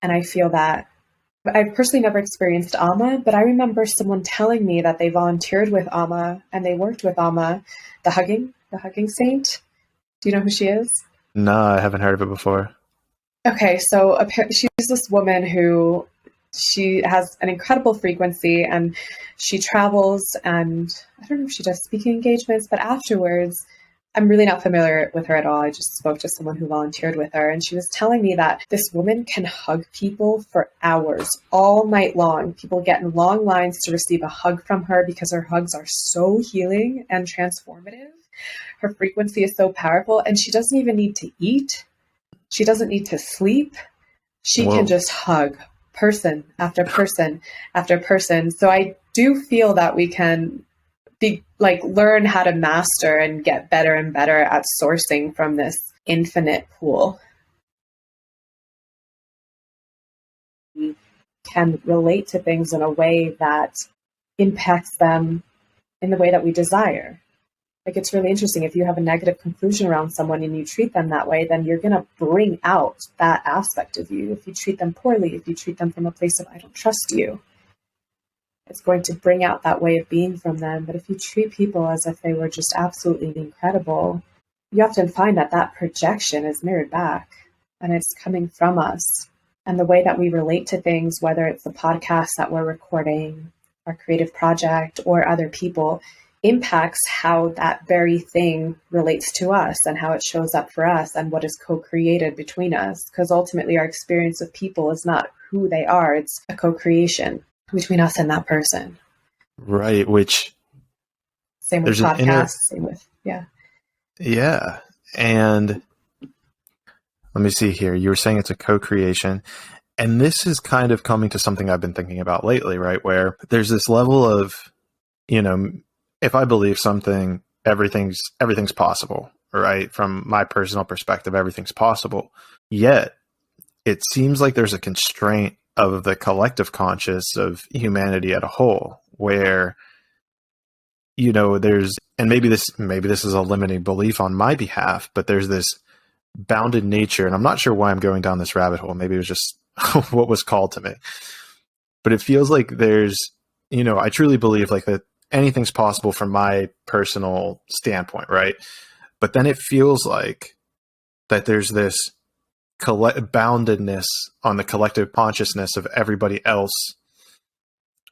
And I feel that I've personally never experienced Amma, but I remember someone telling me that they volunteered with Amma and they worked with Amma, the hugging saint. Do you know who she is? No, I haven't heard of it before. Okay, so she's this woman who she has an incredible frequency and she travels, and I don't know if she does speaking engagements, but afterwards, I'm really not familiar with her at all. I just spoke to someone who volunteered with her, and she was telling me that this woman can hug people for hours, all night long. People get in long lines to receive a hug from her because her hugs are so healing and transformative. Her frequency is so powerful, and she doesn't even need to eat. She doesn't need to sleep. She can Whoa. just hug person after person after person. So I do feel that we can learn how to master and get better and better at sourcing from this infinite pool. We can relate to things in a way that impacts them in the way that we desire. Like, it's really interesting. If you have a negative conclusion around someone and you treat them that way, then you're going to bring out that aspect of you. If you treat them poorly, if you treat them from a place of, I don't trust you, it's going to bring out that way of being from them. But if you treat people as if they were just absolutely incredible, you often find that that projection is mirrored back and it's coming from us. And the way that we relate to things, whether it's the podcast that we're recording, our creative project, or other people, impacts how that very thing relates to us and how it shows up for us and what is co-created between us. Because ultimately our experience of people is not who they are, it's a co-creation between us and that person. Right, which Same with there's an inner, podcasts, same with, yeah. yeah. And let me see here. You were saying it's a co-creation. And this is kind of coming to something I've been thinking about lately, right? Where there's this level of, you know, if I believe something, everything's possible, right? From my personal perspective, everything's possible. Yet it seems like there's a constraint of the collective conscious of humanity at a whole, where, you know, there's, and maybe this is a limiting belief on my behalf, but there's this bounded nature, and I'm not sure why I'm going down this rabbit hole. Maybe it was just what was called to me, but it feels like there's, you know, I truly believe like that anything's possible from my personal standpoint, right? But then it feels like that there's this boundedness on the collective consciousness of everybody else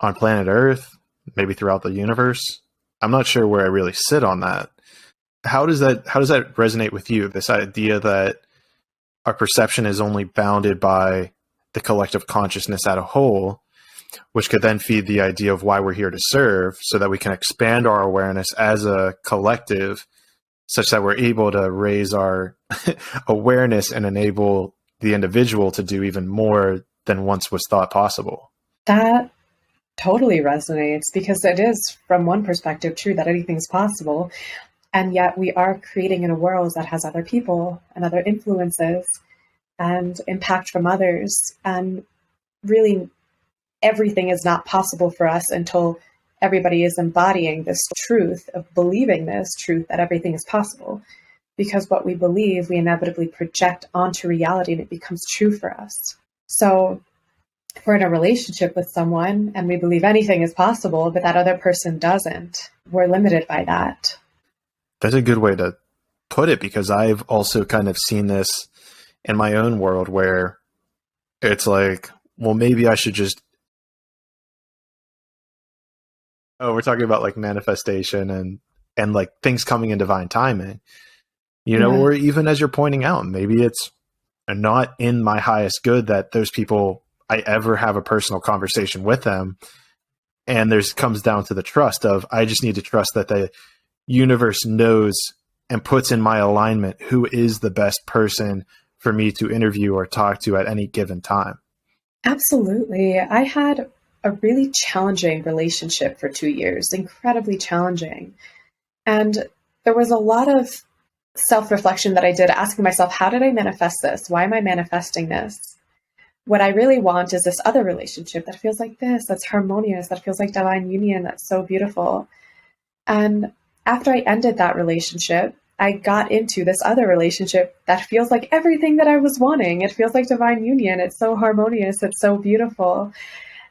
on planet Earth, maybe throughout the universe. I'm not sure where I really sit on that. How does that resonate with you? This idea that our perception is only bounded by the collective consciousness at a whole, which could then feed the idea of why we're here to serve, so that we can expand our awareness as a collective, such that we're able to raise our awareness and enable the individual to do even more than once was thought possible. That totally resonates, because it is, from one perspective, true that anything's possible. And yet we are creating in a world that has other people and other influences and impact from others. And really, everything is not possible for us until everybody is embodying this truth of believing this truth that everything is possible. Because what we believe, we inevitably project onto reality, and it becomes true for us. So if we're in a relationship with someone and we believe anything is possible, but that other person doesn't, we're limited by that. That's a good way to put it, because I've also kind of seen this in my own world, where it's like, well, maybe I should just, oh, we're talking about like manifestation and like things coming in divine timing, you know, Yeah. or even as you're pointing out, maybe it's not in my highest good that those people, I ever have a personal conversation with them. And there's comes down to the trust of, I just need to trust that the universe knows and puts in my alignment who is the best person for me to interview or talk to at any given time. Absolutely. I had a really challenging relationship for 2 years, incredibly challenging. And there was a lot of self-reflection that I did, asking myself, how did I manifest this? Why am I manifesting this? What I really want is this other relationship that feels like this, that's harmonious, that feels like divine union, that's so beautiful. And after I ended that relationship, I got into this other relationship that feels like everything that I was wanting. It feels like divine union. It's so harmonious. It's so beautiful.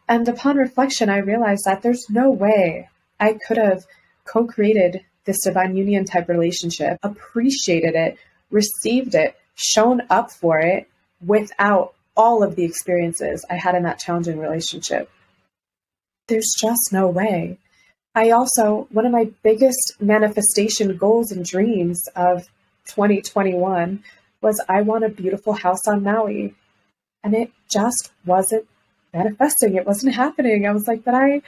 And upon reflection, I realized that there's no way I could have co created this divine union type relationship, appreciated it, received it, shown up for it without all of the experiences I had in that challenging relationship. There's just no way. I also, one of my biggest manifestation goals and dreams of 2021 was I want a beautiful house on Maui. And it just wasn't manifesting. It wasn't happening. I was like, but I'm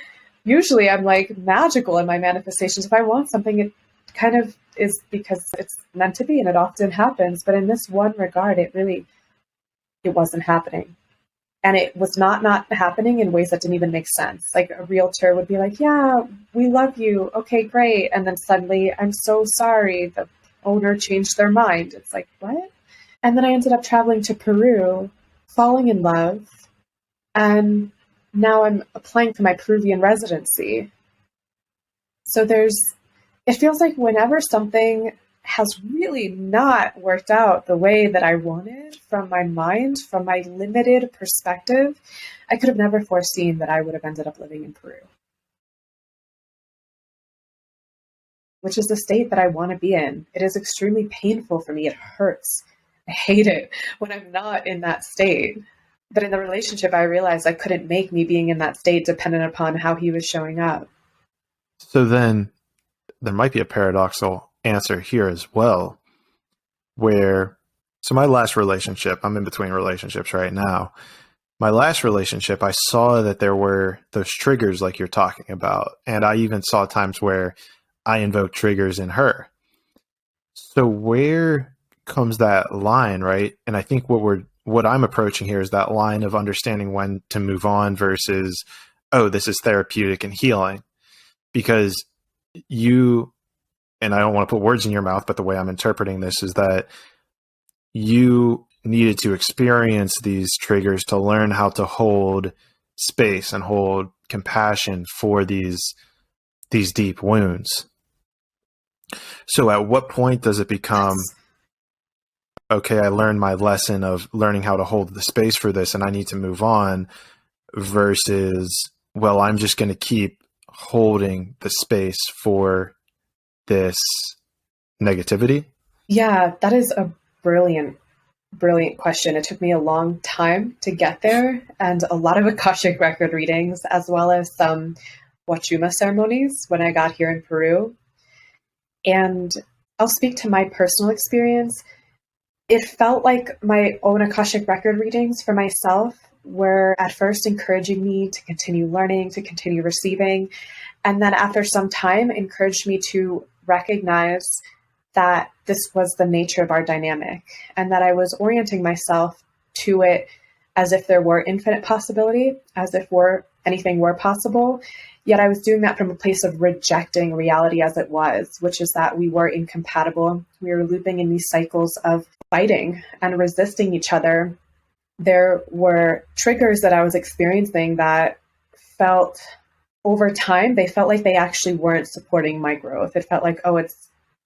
like magical in my manifestations. If I want something, it kind of is because it's meant to be and it often happens. But in this one regard, it wasn't happening. And it was not happening in ways that didn't even make sense. Like a realtor would be like, yeah, we love you. Okay, great. And then suddenly, I'm so sorry. The owner changed their mind. It's like, what? And then I ended up traveling to Peru, falling in love. And now I'm applying for my Peruvian residency. So it feels like whenever something has really not worked out the way that I wanted from my mind, from my limited perspective, I could have never foreseen that I would have ended up living in Peru, which is the state that I want to be in. It is extremely painful for me. It hurts. I hate it when I'm not in that state. But in the relationship, I realized I couldn't make me being in that state dependent upon how he was showing up. So then there might be a paradoxical answer here as well, so my last relationship, I'm in between relationships right now. My last relationship, I saw that there were those triggers like you're talking about. And I even saw times where I invoked triggers in her. So where comes that line, right? And I think what I'm approaching here is that line of understanding when to move on versus, oh, this is therapeutic and healing. Because and I don't want to put words in your mouth, but the way I'm interpreting this is that you needed to experience these triggers to learn how to hold space and hold compassion for these deep wounds. So at what point does it become, okay, I learned my lesson of learning how to hold the space for this and I need to move on, versus, well, I'm just going to keep holding the space for this negativity? Yeah, that is a brilliant question. It took me a long time to get there and a lot of Akashic record readings, as well as some Wachuma ceremonies when I got here in Peru. And I'll speak to my personal experience. It felt like my own Akashic record readings for myself were at first encouraging me to continue learning, to continue receiving. And then after some time, encouraged me to recognize that this was the nature of our dynamic and that I was orienting myself to it as if there were infinite possibility, as if anything were possible. Yet I was doing that from a place of rejecting reality as it was, which is that we were incompatible. We were looping in these cycles of fighting and resisting each other. There were triggers that I was experiencing that felt, over time, they felt like they actually weren't supporting my growth. It felt like, oh, it's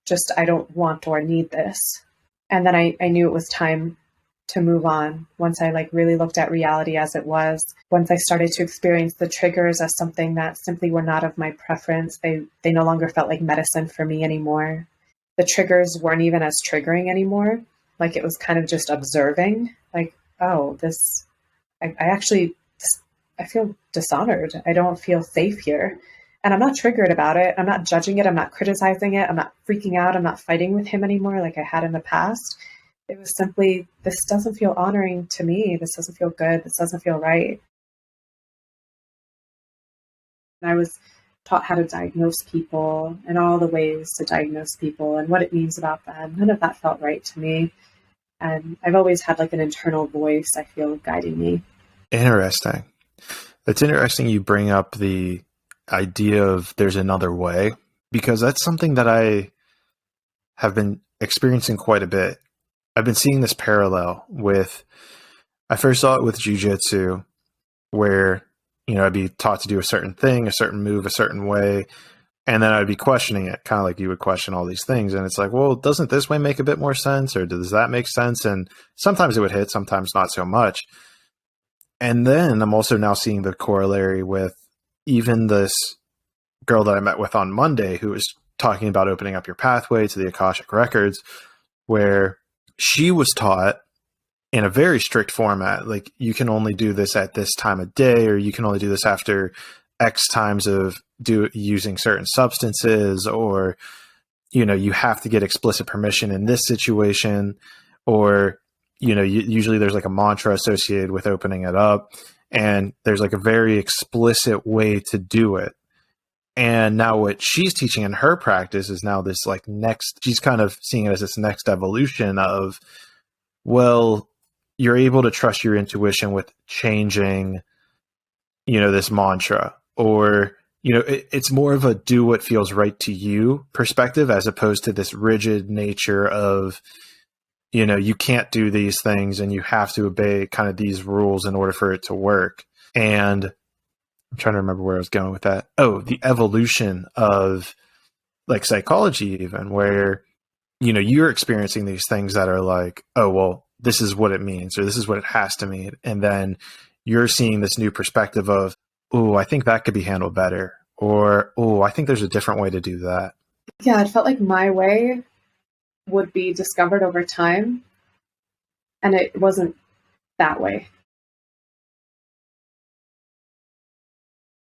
just, I don't want or need this. And then I knew it was time to move on once I really looked at reality as it was. Once I started to experience the triggers as something that simply were not of my preference, they no longer felt like medicine for me anymore. The triggers weren't even as triggering anymore. Like it was kind of just observing, like, oh, I feel dishonored. I don't feel safe here. And I'm not triggered about it. I'm not judging it. I'm not criticizing it. I'm not freaking out. I'm not fighting with him anymore like I had in the past. It was simply, this doesn't feel honoring to me. This doesn't feel good. This doesn't feel right. And I was taught how to diagnose people and all the ways to diagnose people and what it means about them. None of that felt right to me. And I've always had an internal voice, I feel, guiding me. Interesting. It's interesting you bring up the idea of there's another way, because that's something that I have been experiencing quite a bit. I've been seeing this parallel I first saw it with jiu-jitsu, where, I'd be taught to do a certain thing, a certain move, a certain way. And then I'd be questioning it, kind of like you would question all these things. And it's like, well, doesn't this way make a bit more sense? Or does that make sense? And sometimes it would hit, sometimes not so much. And then I'm also now seeing the corollary with even this girl that I met with on Monday who was talking about opening up your pathway to the Akashic Records, where she was taught in a very strict format, like you can only do this at this time of day, or you can only do this after X times of using certain substances, or you have to get explicit permission in this situation, or usually there's like a mantra associated with opening it up, and there's like a very explicit way to do it. And now what she's teaching in her practice is now this like next, she's kind of seeing it as this next evolution of, well, you're able to trust your intuition with changing, this mantra, or, it's more of a do what feels right to you perspective, as opposed to this rigid nature of, you can't do these things and you have to obey kind of these rules in order for it to work. And I'm trying to remember where I was going with that. Oh, the evolution of like psychology, even where, you're experiencing these things that are like, oh, well, this is what it means, or this is what it has to mean. And then you're seeing this new perspective of, oh, I think that could be handled better. Or, oh, I think there's a different way to do that. Yeah, it felt like my way would be discovered over time, and it wasn't that way.